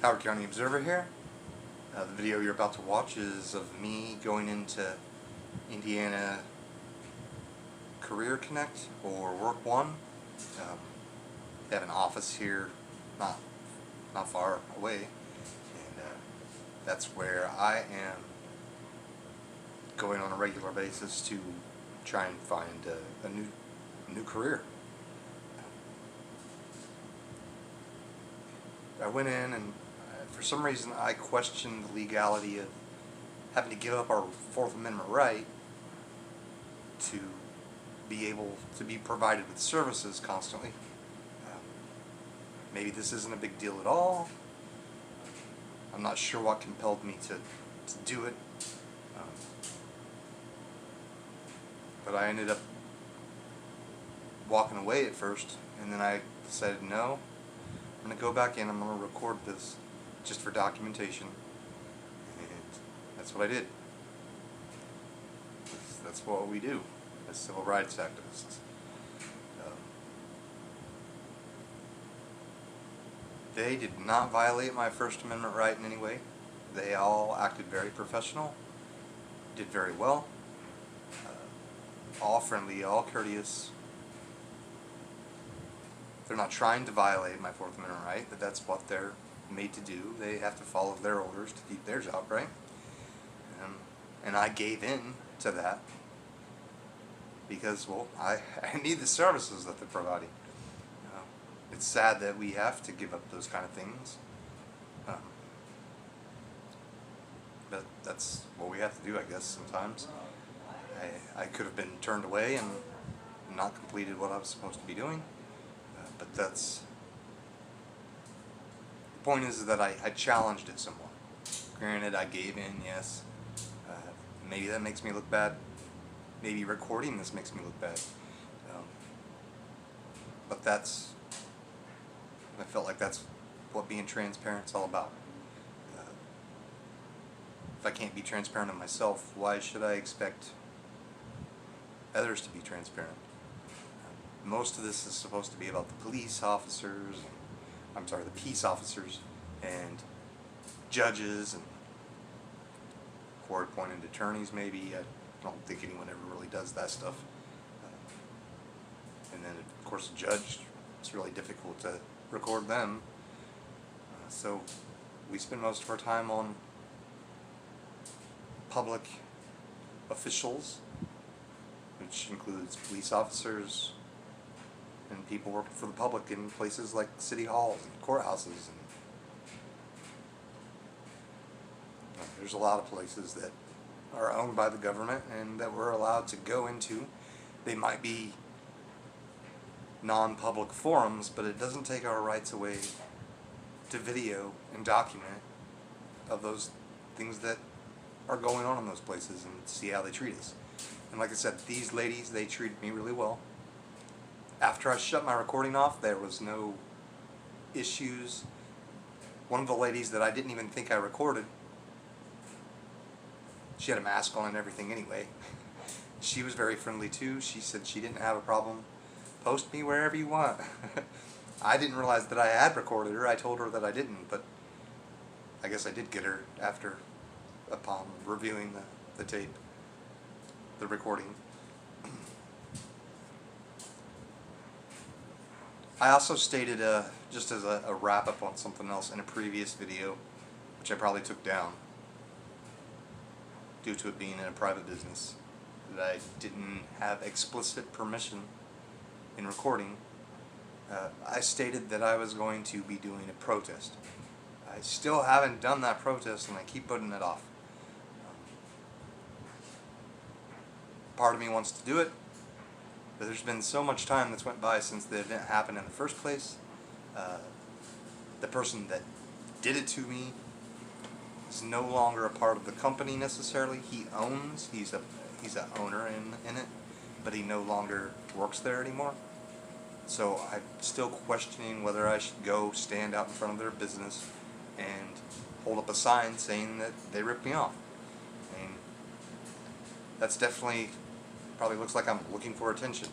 Howard County Observer here. The video you're about to watch is of me going into Indiana Career Connect or Work One. They have an office here, not far away, and that's where I am going on a regular basis to try and find a new career. I went in and for some reason I questioned the legality of having to give up our Fourth Amendment right to be able to be provided with services constantly. Maybe this isn't a big deal at all. I'm not sure what compelled me to do it. But I ended up walking away at first, and then I decided, no, I'm going to go back in, I'm going to record this just for documentation, and that's what I did. That's what we do as civil rights activists. They did not violate my First Amendment right in any way. They all acted very professional, did very well, all friendly, all courteous. They're not trying to violate my Fourth Amendment right, but that's what they're made to do. They have to follow their orders to keep their job, right? And I gave in to that because, well, I need the services that they're providing. It's sad that we have to give up those kind of things, but that's what we have to do, I guess, sometimes. I could have been turned away and not completed what I was supposed to be doing. But that's the point, is that I challenged it somewhat. Granted, I gave in, yes. Maybe that makes me look bad. Maybe recording this makes me look bad. But I felt like that's what being transparent is all about. If I can't be transparent of myself, why should I expect others to be transparent? Most of this is supposed to be about the police officers, the peace officers, and judges, and court-appointed attorneys, maybe. I don't think anyone ever really does that stuff. And then, of course, a judge, it's really difficult to record them. So we spend most of our time on public officials, which includes police officers, and people working for the public in places like city halls and courthouses, and there's a lot of places that are owned by the government and that we're allowed to go into. They might be non-public forums, but it doesn't take our rights away to video and document of those things that are going on in those places and see how they treat us. And like I said, these ladies, they treated me really well. After I shut my recording off, there was no issues. One of the ladies that I didn't even think I recorded, she had a mask on and everything anyway. She was very friendly too. She said she didn't have a problem. Post me wherever you want. I didn't realize that I had recorded her. I told her that I didn't, but I guess I did get her upon reviewing the tape, the recording. I also stated, just as a wrap-up on something else in a previous video, which I probably took down due to it being in a private business, that I didn't have explicit permission in recording. I stated that I was going to be doing a protest. I still haven't done that protest, and I keep putting it off. Part of me wants to do it, but there's been so much time that's went by since the event happened in the first place. The person that did it to me is no longer a part of the company necessarily. He's an owner in it, but he no longer works there anymore. So I'm still questioning whether I should go stand out in front of their business and hold up a sign saying that they ripped me off. I mean, that's definitely probably looks like I'm looking for attention.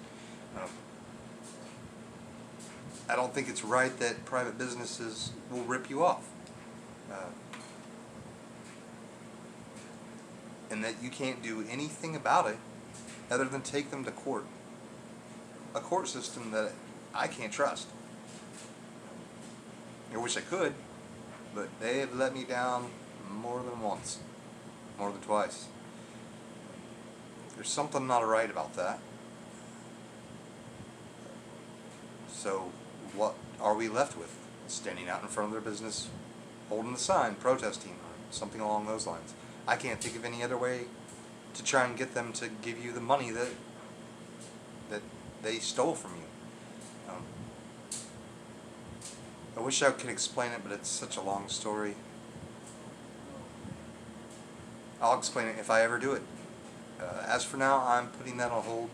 I don't think it's right that private businesses will rip you off. And that you can't do anything about it other than take them to court. A court system that I can't trust. I wish I could, but they have let me down more than once, more than twice. There's something not right about that. So what are we left with? Standing out in front of their business, holding the sign, protesting, or something along those lines. I can't think of any other way to try and get them to give you the money that they stole from you. I wish I could explain it, but it's such a long story. I'll explain it if I ever do it. As for now, I'm putting that on hold.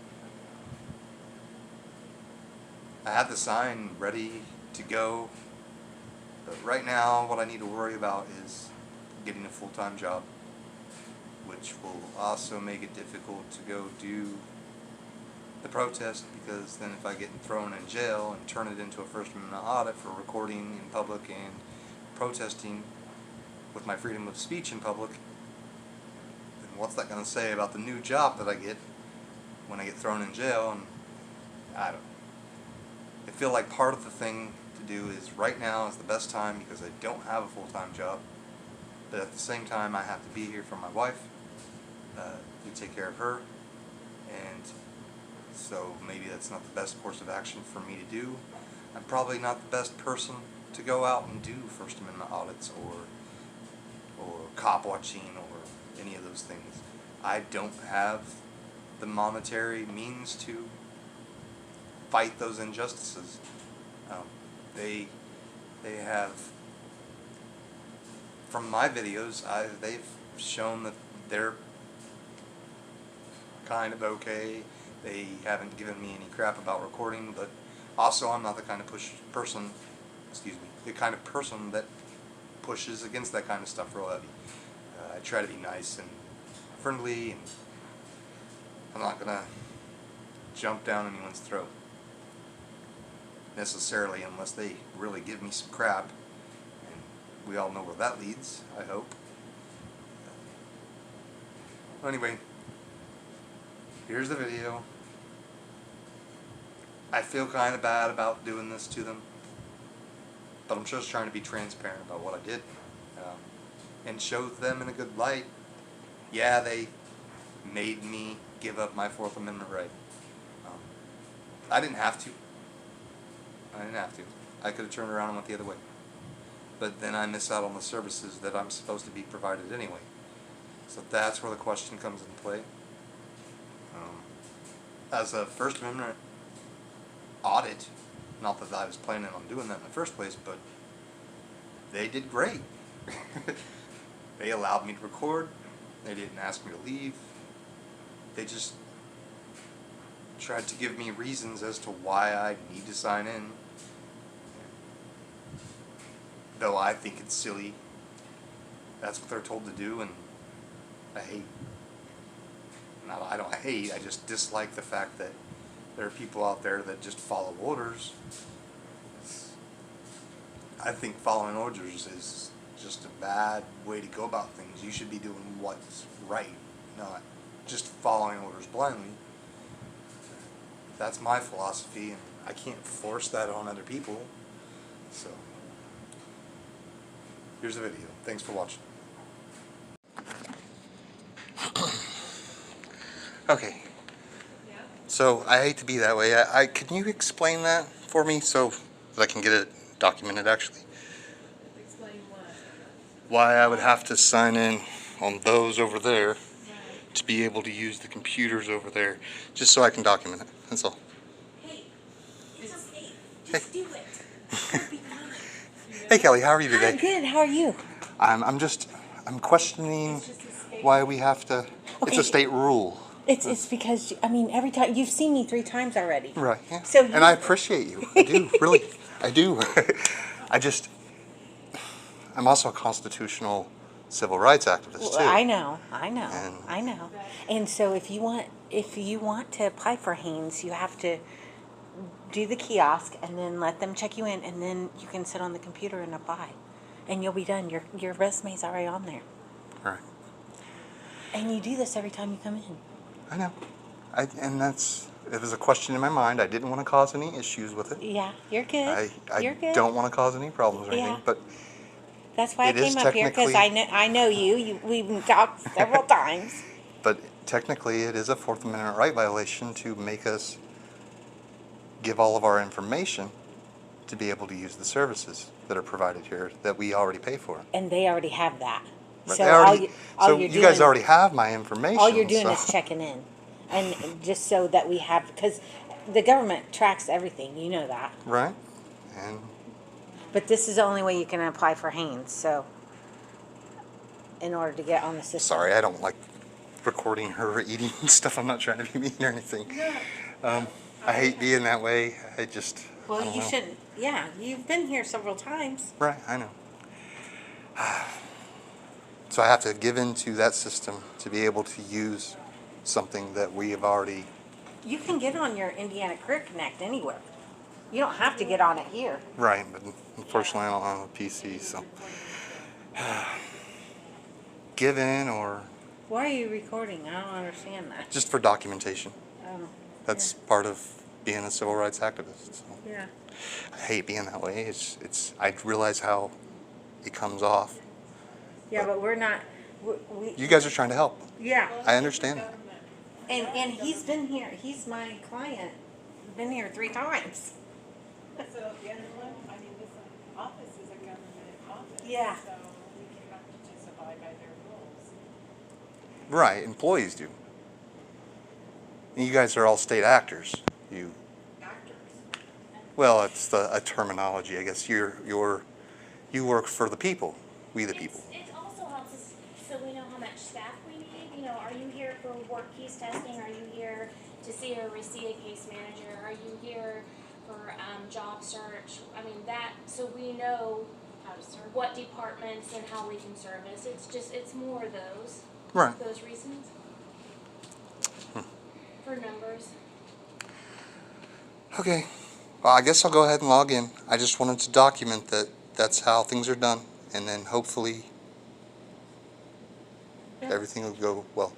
I have the sign ready to go, but right now what I need to worry about is getting a full-time job, which will also make it difficult to go do the protest, because then if I get thrown in jail and turn it into a First Amendment audit for recording in public and protesting with my freedom of speech in public, then what's that going to say about the new job that I get when I get thrown in jail? And I feel like part of the thing to do is right now is the best time, because I don't have a full-time job, but at the same time I have to be here for my wife, to take care of her, and so maybe that's not the best course of action for me to do. I'm probably not the best person to go out and do First Amendment audits or cop watching or any of those things. I don't have the monetary means to fight those injustices. They have, from my videos, they've shown that they're kind of okay. They haven't given me any crap about recording, but also I'm not the kind of the kind of person that pushes against that kind of stuff real heavy. I try to be nice and friendly, and I'm not gonna jump down anyone's throat necessarily unless they really give me some crap, and we all know where that leads, I hope. Anyway, here's the video. I feel kind of bad about doing this to them, but I'm just trying to be transparent about what I did, and show them in a good light. Yeah, they made me give up my Fourth Amendment right. I didn't have to. I could have turned around and went the other way. But then I miss out on the services that I'm supposed to be provided anyway. So that's where the question comes into play. As a First Amendment audit, not that I was planning on doing that in the first place, but they did great. They allowed me to record. They didn't ask me to leave. They just tried to give me reasons as to why I need to sign in. Though I think it's silly. That's what they're told to do, and I just dislike the fact that there are people out there that just follow orders. I think following orders is just a bad way to go about things. You should be doing what's right, not just following orders blindly. That's my philosophy, and I can't force that on other people. So, here's the video. Thanks for watching. Okay. So, I hate to be that way. Can you explain that for me so that I can get it documented, actually? Explain what? Why I would have to sign in on those over there to be able to use the computers over there, just so I can document it. That's all. Hey, it's okay. Just do it. It'll be fine. Hey Kelly, how are you today? I'm good. How are you? I'm questioning why we have to. Okay. It's a state rule. It's because, I mean, every time you've seen me 3 times already. Right. Yeah. So and I appreciate you. I do, really. I do. I'm also a constitutional civil rights activist too. I know. And so if you want to apply for Haynes, you have to do the kiosk and then let them check you in, and then you can sit on the computer and apply. and you'll be done. Your resume's already on there. Right. And you do this every time you come in. I know. It was a question in my mind. I didn't want to cause any issues with it. Yeah, you're good. I You're good. don't want to cause any problems or anything, Yeah. but That's why I it is came up here, because technically- I know you. We've talked several times. but technically it is a Fourth Amendment right violation to make us give all of our information to be able to use the services that are provided here that we already pay for. And they already have that. But So they already, all so you're you guys doing- already have my information. All you're doing so- is checking in, and just so that we have, because the government tracks everything. You know that. Right. And But this is the only way you can apply for Haynes. So, in order to get on the system. sorry, I don't like recording her eating and stuff. I'm not trying to be mean or anything. I hate being that way. I just. I Well, don't you know. shouldn't. Yeah, you've been here several times. Right, I know. So I have to give in to that system to be able to use something that we have already. You can get on your Indiana Career Connect anywhere. You don't have to get on it here. Right, but unfortunately I don't have a PC, so. Give in or Why are you recording? I don't understand that. just for documentation. Um, That's part of being a civil rights activist. So. yeah. I hate being that way. I realize how it comes off. Yeah, but we're not. We You guys are trying to help. yeah. I understand that. And he's been here. He's my client. Been here 3 times. So the other one, I mean, this office is a government office. Yeah. So we can have to just abide by their rules. Right, employees do. And you guys are all state actors. You. Actors. Well, it's a terminology, I guess. You work for the people, we the people. It also helps us so we know how much staff we need. You know, are you here for work case testing? Are you here to see or receive a case manager? Are you here for job search? I mean that, so we know How to serve. what departments and how we can service. It's more those Right. those reasons for numbers. Okay. Well, I guess I'll go ahead and log in. I just wanted to document that that's how things are done, and then hopefully everything will go well.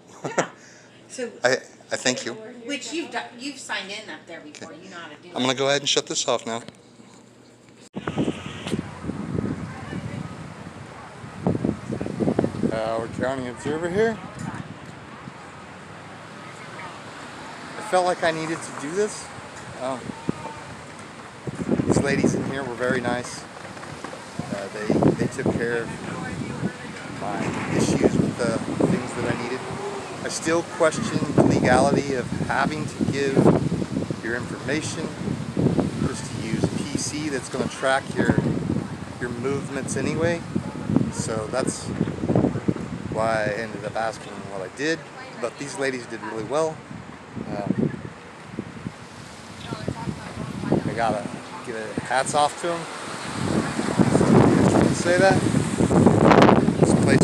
So, I thank you. which you've signed in up there before. You know how to do I'm going to go ahead and shut this off now. Howard County Observer here. I felt like I needed to do this. These ladies in here were very nice. They took care of my issues with the things that I needed. I still question the legality of having to give your information just to use a PC that's going to track your movements anyway. So that's why I ended up asking what I did. But these ladies did really well. I gotta give a hats off to them. Just want to say that. This place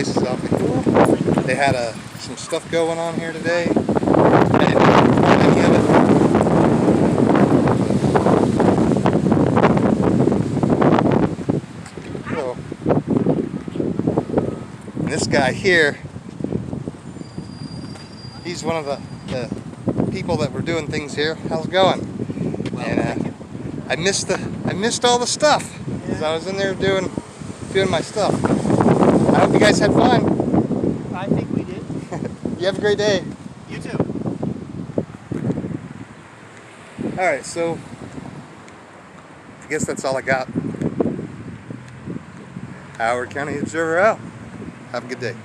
is awfully cool. They had some stuff going on here today. I didn't record any of it. So, and this guy here, he's one of the people that were doing things here. How's it going? And I missed all the stuff because I was in there doing my stuff. I hope you guys had fun. I think we did. You have a great day. You too. All right, so I guess that's all I got. Howard County Observer out. Have a good day.